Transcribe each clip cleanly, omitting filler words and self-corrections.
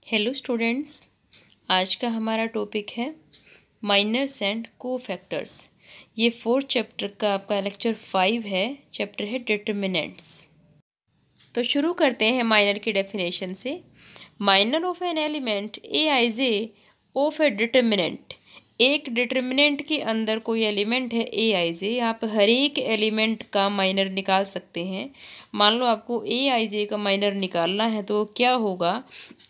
Hello students, आज का हमारा टॉपिक है माइनर्स एंड कोफैक्टर्स। ये 4th चैप्टर का आपका लेक्चर 5 है। चैप्टर है डिटर्मिनेंट्स। तो शुरू करते हैं माइनर की डेफिनेशन से। Minor of an element A I J of A determinant. एक डिटर्मिनेंट के अंदर कोई एलिमेंट है ए आई जे, आप हर एक एलिमेंट का माइनर निकाल सकते हैं। मान लो आपको ए आई जे का माइनर निकालना है तो क्या होगा,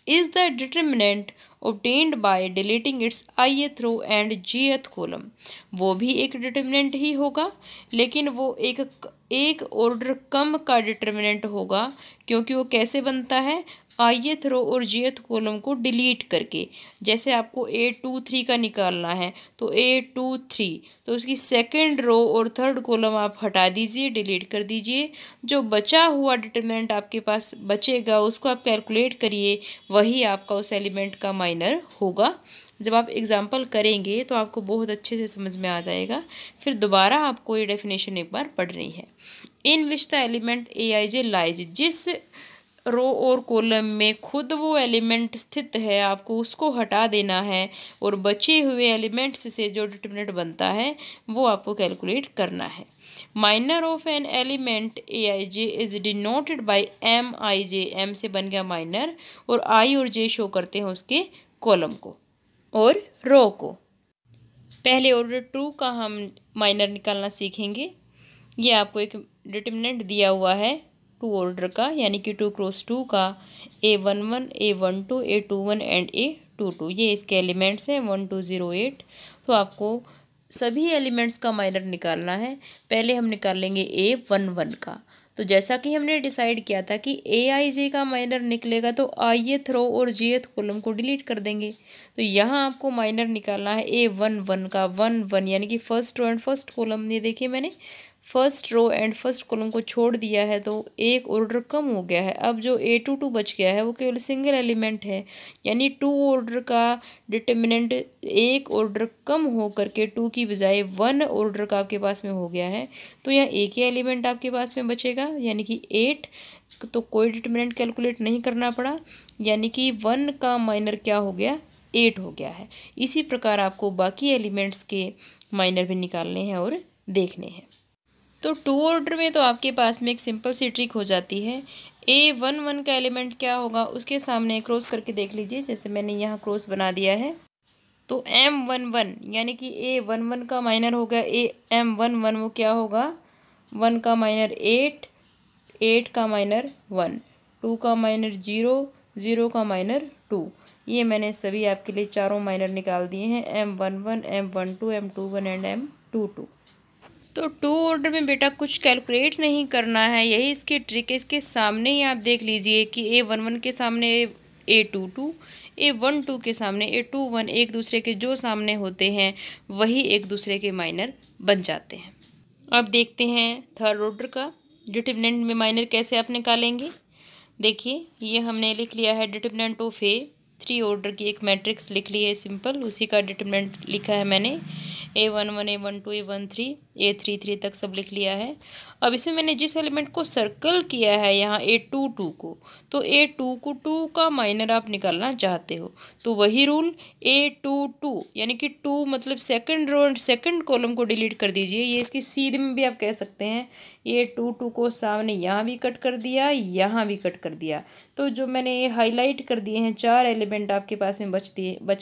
is the determinant obtained by deleting its ith row and gth column. वो भी एक डिटर्मिनेंट ही होगा, लेकिन वो एक ऑर्डर कम का डिटर्मिनेंट होगा, क्योंकि वो कैसे बनता है, ith रो और gth कॉलम को डिलीट करके। जैसे आपको A23 का निकालना है तो A23, तो उसकी सेकंड रो और थर्ड कॉलम आप हटा दीजिए, डिलीट कर दीजिए। जो बचा हुआ डिटर्मिनेंट आपके पास बचेगा उसको आप कैलकुलेट करिए, वही आपका उस एलिमेंट का माइनर होगा। जब आप एग्जाम्पल करेंगे तो आपको बहुत अच्छे से समझ में आ जाएगा। फिर दोबारा आपको ये डेफिनेशन एक बार पढ़नी है। In which the element A I J lies, जिस रो और कॉलम में खुद वो एलिमेंट स्थित है आपको उसको हटा देना है, और बचे हुए एलिमेंट्स से जो डिटर्मिनेंट बनता है वो आपको कैलकुलेट करना है। Minor of an element A I J is denoted by M I J. M से बन गया माइनर, और आई और जे शो करते हैं उसके कॉलम को और रो को। पहले ऑर्डर 2 का हम माइनर निकालना सीखेंगे। ये आपको एक डिटर्मिनेंट दिया हुआ है 2 ऑर्डर का, यानी कि 2 क्रॉस 2 का, A11, A12, A21 and A22। ये इसके एलिमेंट्स हैं 1 2 0 8। तो आपको सभी एलिमेंट्स का माइनर निकालना है। पहले हम निकाल लेंगे A11 का। तो जैसा कि हमने डिसाइड किया था कि ए आई जे का माइनर निकलेगा तो ith रो और gth कॉलम को डिलीट कर देंगे। तो यहाँ आपको माइनर निकालना है A11 का 1 1, यानी कि first row and first column. ये देखिए मैंने first row and first column को छोड़ दिया है तो एक ऑर्डर कम हो गया है। अब जो A22 बच गया है वो केवल सिंगल एलिमेंट है, यानी 2 ऑर्डर का डिटर्मिनेंट एक ऑर्डर कम हो करके 2 की बजाय 1 ऑर्डर का आपके पास में हो गया है। तो यहाँ एक ही एलिमेंट आपके पास में बचेगा, यानी कि 8। तो कोई डिटर्मिनेंट कैलकुलेट नहीं करना पड़ा, यानी कि 1 का माइनर क्या हो गया, 8 हो गया है। इसी प्रकार आपको बाकी एलिमेंट्स के माइनर भी निकालने हैं और देखने हैं। तो 2 ऑर्डर में तो आपके पास में एक सिंपल सी ट्रिक हो जाती है। A11 का एलिमेंट क्या होगा, उसके सामने क्रॉस करके देख लीजिए। जैसे मैंने यहाँ क्रॉस बना दिया है तो M11, यानी कि A11 का माइनर हो गया M11, वो क्या होगा, 1 का माइनर 8, 8 का माइनर 1, 2 का माइनर 0, 0 का माइनर 2। ये मैंने सभी आपके लिए चारों माइनर निकाल दिए हैं, M11, M12, M21 and M22। तो 2 ऑर्डर में बेटा कुछ कैलकुलेट नहीं करना है, यही इसकी ट्रिक है। इसके सामने ही आप देख लीजिए कि A11 के सामने A22, A12 के सामने A21, एक दूसरे के जो सामने होते हैं वही एक दूसरे के माइनर बन जाते हैं। अब देखते हैं थर्ड ऑर्डर का डिटर्मिनेंट में माइनर कैसे आप निकालेंगे। देखिए ये हमने लिख लिया है डिटर्मिनेंट ऑफ A3 ऑर्डर की एक मैट्रिक्स लिख ली है सिंपल, उसी का डिटर्मिनेंट लिखा है मैंने। A11, A12, A13, A33 तक सब लिख लिया है। अब इसमें मैंने जिस एलिमेंट को सर्कल किया है यहाँ A22 को, तो A22 का माइनर आप निकालना चाहते हो तो वही रूल A22, यानी कि 2 मतलब second row and second column को डिलीट कर दीजिए। ये इसकी सीधे में भी आप कह सकते हैं। A22 को सामने यहाँ भी कट कर दिया, यहाँ भी कट कर दिया। तो जो मैंने ये हाईलाइट कर दिए हैं 4 एलिमेंट आपके पास में बच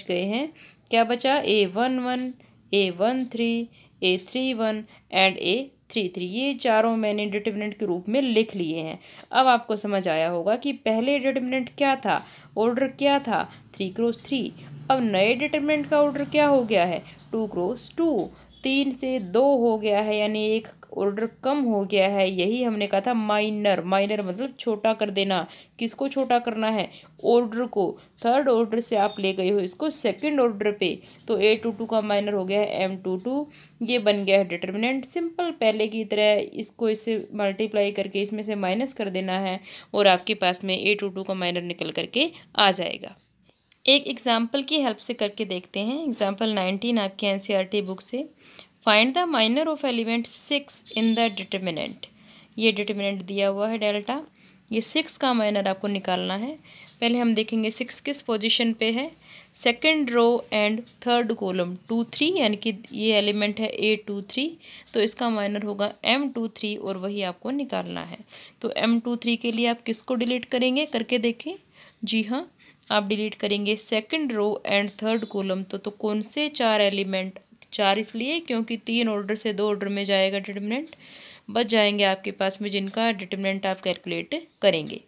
गए हैं। क्या बचा, A11, A13, A31 and A33। ये चारों मैंने डिटर्मिनेंट के रूप में लिख लिए हैं। अब आपको समझ आया होगा कि पहले डिटर्मिनेंट क्या था, ऑर्डर क्या था, 3 क्रॉस 3। अब नए डिटर्मिनेंट का ऑर्डर क्या हो गया है, 2 क्रॉस 2। 3 से 2 हो गया है, यानी एक ऑर्डर कम हो गया है। यही हमने कहा था माइनर। माइनर मतलब छोटा कर देना। किसको छोटा करना है, ऑर्डर को। थर्ड ऑर्डर से आप ले गए हो इसको सेकंड ऑर्डर पे, तो A22 का माइनर हो गया है M22। ये बन गया है डिटर्मिनेंट। सिंपल पहले की तरह इसको इससे मल्टीप्लाई करके इसमें से माइनस कर देना है और आपके पास में A22 का माइनर निकल करके आ जाएगा। एक एग्जाम्पल की हेल्प से करके देखते हैं। एग्जाम्पल 19 आपके NCERT बुक से। Find the minor of element 6 in the determinant. ये डिटर्मिनेंट दिया हुआ है डेल्टा। ये 6 का माइनर आपको निकालना है। पहले हम देखेंगे 6 किस पोजीशन पे है, second row and third column 2 3, यानी कि ये एलिमेंट है A23, तो इसका माइनर होगा M23 और वही आपको निकालना है। तो M23 के लिए आप किसको डिलीट करेंगे करके देखें। जी हाँ, आप डिलीट करेंगे second row and third column. तो कौन से 4 एलिमेंट, 4 इसलिए क्योंकि 3 ऑर्डर से 2 ऑर्डर में जाएगा डिटरमिनेंट, बच जाएंगे आपके पास में जिनका डिटरमिनेंट आप कैलकुलेट करेंगे।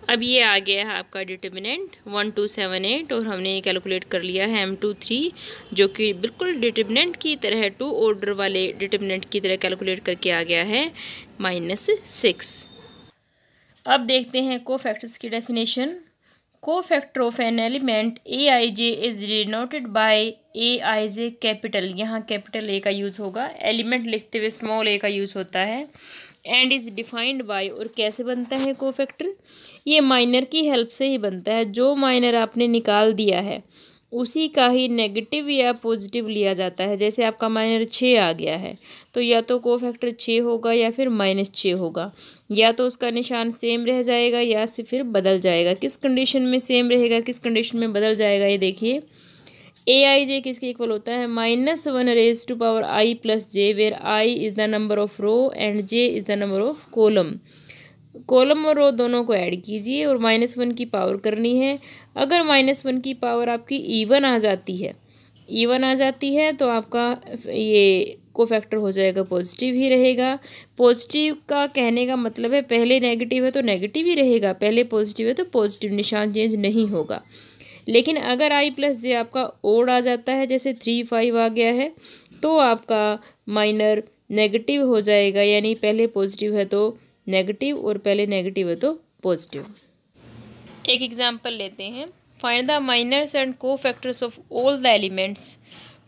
अब ये आ गया है आपका डिटरमिनेंट 1278 और हमने ये कैलकुलेट कर लिया है M23, जो कि बिल्कुल डिटरमिनेंट की तरह 2 ऑर्डर वाले डिटरमिनेंट की तरह कैलकुलेट करके आ गया है -6। अब देखते हैं कोफैक्टर्स की definition. Cofactor of an element Aij is denoted bye Aij capital, यहाँ कैपिटल ए का यूज़ होगा, एलिमेंट लिखते हुए स्मॉल ए का यूज़ होता है, एंड इज़ डिफाइंड बाय, और कैसे बनता है कोफैक्टर, ये माइनर की हेल्प से ही बनता है। जो माइनर आपने निकाल दिया है उसी का ही नेगेटिव या पॉजिटिव लिया जाता है। जैसे आपका माइनर 6 आ गया है तो या तो कोफैक्टर 6 होगा या फिर -6 होगा, या तो उसका निशान सेम रह जाएगा या फिर बदल जाएगा। किस कंडीशन में सेम रहेगा, किस कंडीशन में बदल जाएगा, ये देखिए। Aij किसके इक्वल होता है, -1 raised to power I + j, where I is the number of row and j is the number of column. Column और रो दोनों को ऐड कीजिए और -1 की पावर करनी है। अगर -1 की पावर आपकी इवन आ जाती है तो आपका ये कोफैक्टर हो जाएगा पॉजिटिव ही रहेगा। पॉजिटिव का कहने का मतलब है पहले नेगेटिव है तो नेगेटिव ही रहेगा, पहले पॉजिटिव है तो पॉजिटिव, निशान चेंज नहीं होगा। लेकिन अगर I + j आपका ओड आ जाता है, जैसे 3 5 आ गया है, तो आपका माइनर नेगेटिव हो जाएगा, यानी पहले पॉजिटिव है तो नेगेटिव और पहले नेगेटिव है तो पॉजिटिव। एक एग्जांपल लेते हैं। Find the minors and cofactors of all the elements.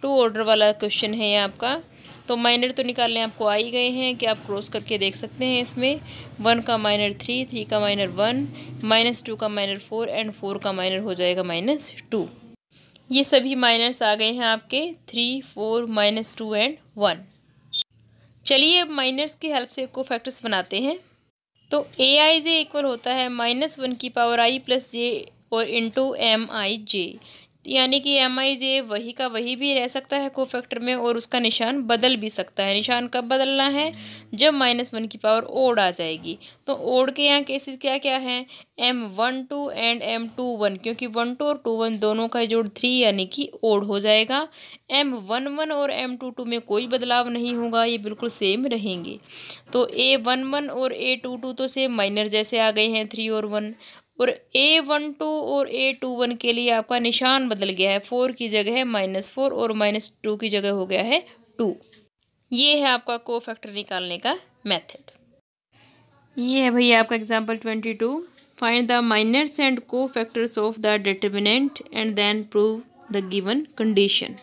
2 order वाला क्वेश्चन है ये आपका। तो माइनर तो निकालने आपको आ ही गए हैं कि आप क्रॉस करके देख सकते हैं। इसमें 1 का माइनर 3, 3 का माइनर 1, -2 का माइनर 4 एंड 4 का माइनर हो जाएगा -2। ये सभी माइनर्स आ गए हैं आपके 3, 4, -2 एंड 1। चलिए अब माइनर्स की हेल्प से कोफैक्टर्स बनाते हैं। तो Aij इक्वल होता है -1 की पावर I + j और इंटू Mij, यानी कि Mij वही का वही भी रह सकता है कोफैक्टर में और उसका निशान बदल भी सकता है। निशान कब बदलना है, जब -1 की पावर ओड आ जाएगी। तो ओड के यहाँ केसेस क्या क्या हैं, M12 एंड M21, क्योंकि 12 और 21 दोनों का जोड़ 3 यानी कि ओड हो जाएगा। M11 और M22 में कोई बदलाव नहीं होगा, ये बिल्कुल सेम रहेंगे। तो A11 और A22 तो सेम माइनर जैसे आ गए हैं 3 और 1, और A12 और A21 के लिए आपका निशान बदल गया है, 4 की जगह है -4 और -2 की जगह हो गया है 2। ये है आपका कोफैक्टर निकालने का मेथड। ये है भैया आपका example 22। Find the minors and cofactors of the determinant and then prove the given condition.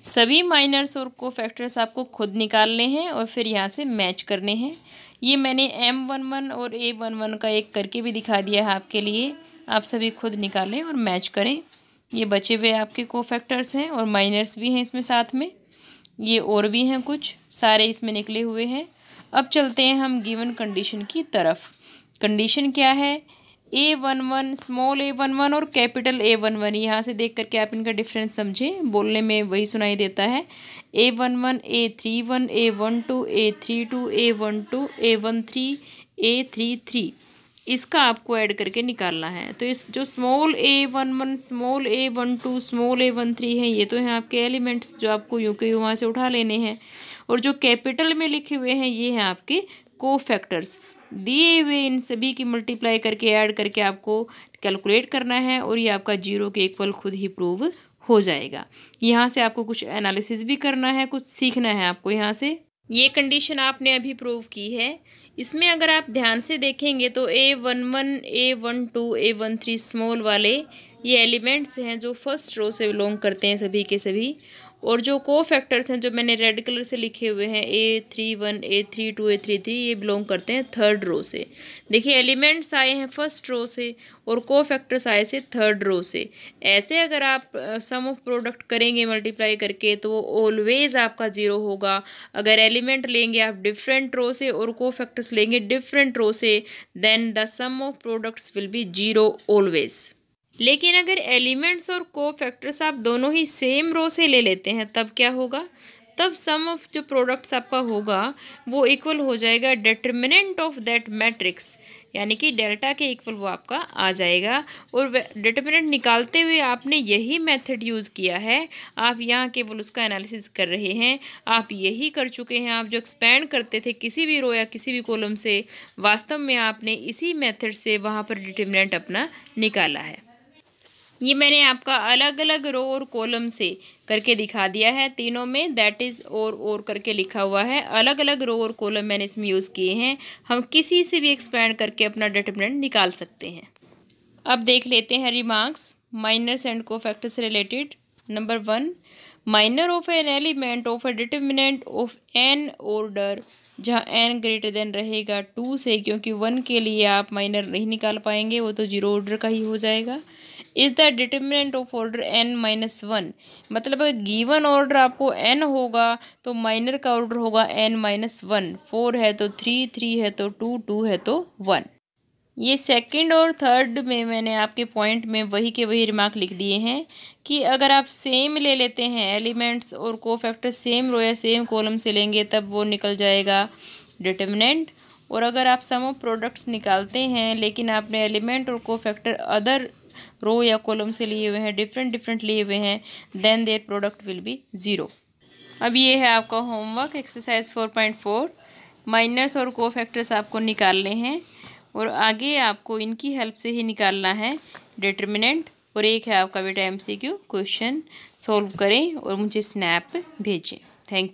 सभी माइनर्स और कोफैक्टर्स आपको खुद निकालने हैं और फिर यहाँ से मैच करने हैं। ये मैंने M11 और A11 का एक करके भी दिखा दिया है आपके लिए, आप सभी खुद निकालें और मैच करें। ये बचे हुए आपके कोफैक्टर्स हैं और माइनर्स भी हैं इसमें साथ में, ये और भी हैं कुछ, सारे इसमें निकले हुए हैं। अब चलते हैं हम गिवन कंडीशन की तरफ। कंडीशन क्या है, A11, स्मॉल a11 और कैपिटल A11, यहाँ से देख करके आप इनका डिफरेंस समझें, बोलने में वही सुनाई देता है। A11, A31, A12, A32, A12, A13, A33, इसका आपको ऐड करके निकालना है। तो इस जो small A11, small A12, small A13 है, ये तो हैं आपके एलिमेंट्स जो आपको यूँ के वहाँ से उठा लेने हैं, और जो कैपिटल में लिखे हुए हैं ये हैं आपके कोफैक्टर्स। दिए हुए इन सभी की मल्टीप्लाई करके ऐड करके आपको कैलकुलेट करना है और ये आपका 0 के इक्वल खुद ही प्रूव हो जाएगा। यहाँ से आपको कुछ एनालिसिस भी करना है, कुछ सीखना है आपको यहाँ से। ये कंडीशन आपने अभी प्रूव की है। इसमें अगर आप ध्यान से देखेंगे तो A11, A12, A13 स्मॉल वाले ये एलिमेंट्स हैं जो फर्स्ट रो से बिलोंग करते हैं सभी के सभी, और जो को फैक्टर्स हैं जो मैंने रेड कलर से लिखे हुए हैं A31 A32 A33, ये बिलोंग करते हैं थर्ड रो से। देखिए एलिमेंट्स आए हैं फर्स्ट रो से और को फैक्टर्स आए से थर्ड रो से। ऐसे अगर आप सम ऑफ प्रोडक्ट करेंगे मल्टीप्लाई करके तो वो ऑलवेज आपका ज़ीरो होगा। अगर एलिमेंट लेंगे आप डिफरेंट रो से और को फैक्टर्स लेंगे डिफरेंट रो से, then the sum of products will be zero always. लेकिन अगर एलिमेंट्स और को फैक्टर्स आप दोनों ही सेम रो से ले लेते हैं तब क्या होगा, तब सम ऑफ जो प्रोडक्ट्स आपका होगा वो इक्वल हो जाएगा डिटर्मिनेंट ऑफ दैट मैट्रिक्स, यानी कि डेल्टा के इक्वल वो आपका आ जाएगा। और डिटर्मिनेंट निकालते हुए आपने यही मेथड यूज़ किया है, आप यहाँ केवल उसका एनालिसिस कर रहे हैं। आप यही कर चुके हैं, आप जो एक्सपेंड करते थे किसी भी रो या किसी भी कॉलम से, वास्तव में आपने इसी मेथड से वहाँ पर डिटर्मिनेंट अपना निकाला है। ये मैंने आपका अलग अलग रो और कॉलम से करके दिखा दिया है, तीनों में दैट इज़ और करके लिखा हुआ है। अलग अलग रो और कॉलम मैंने इसमें यूज़ किए हैं। हम किसी से भी एक्सपेंड करके अपना डिटर्मिनेंट निकाल सकते हैं। अब देख लेते हैं remarks minors and cofactors related. Number 1, minor of an element of a determinant of an order, जहाँ n ग्रेटर देन रहेगा 2 से, क्योंकि 1 के लिए आप माइनर नहीं निकाल पाएंगे, वो तो जीरो ऑर्डर का ही हो जाएगा। Is the determinant of order n-1, मतलब अगर गिवन ऑर्डर आपको n होगा तो माइनर का ऑर्डर होगा n-1। 4 है तो 3, 3 है तो 2, 2 है तो 1। ये सेकंड और थर्ड में मैंने आपके पॉइंट में वही के वही रिमार्क लिख दिए हैं कि अगर आप सेम ले लेते हैं एलिमेंट्स और को फैक्टर सेम रो या सेम कॉलम से लेंगे तब वो निकल जाएगा डिटर्मिनेंट। और अगर आप सम ऑफ प्रोडक्ट्स निकालते हैं लेकिन आपने एलिमेंट और को फैक्टर अदर रो या कॉलम से लिए हुए हैं, डिफरेंट लिए हुए हैं, then their product will be zero. अब ये है आपका होमवर्क एक्सरसाइज 4.4। माइनर्स और को फैक्टर्स आपको निकालने हैं और आगे आपको इनकी हेल्प से ही निकालना है डिटर्मिनेंट। और एक है आपका बेटा MCQ क्वेश्चन, सॉल्व करें और मुझे स्नैप भेजें। Thank you.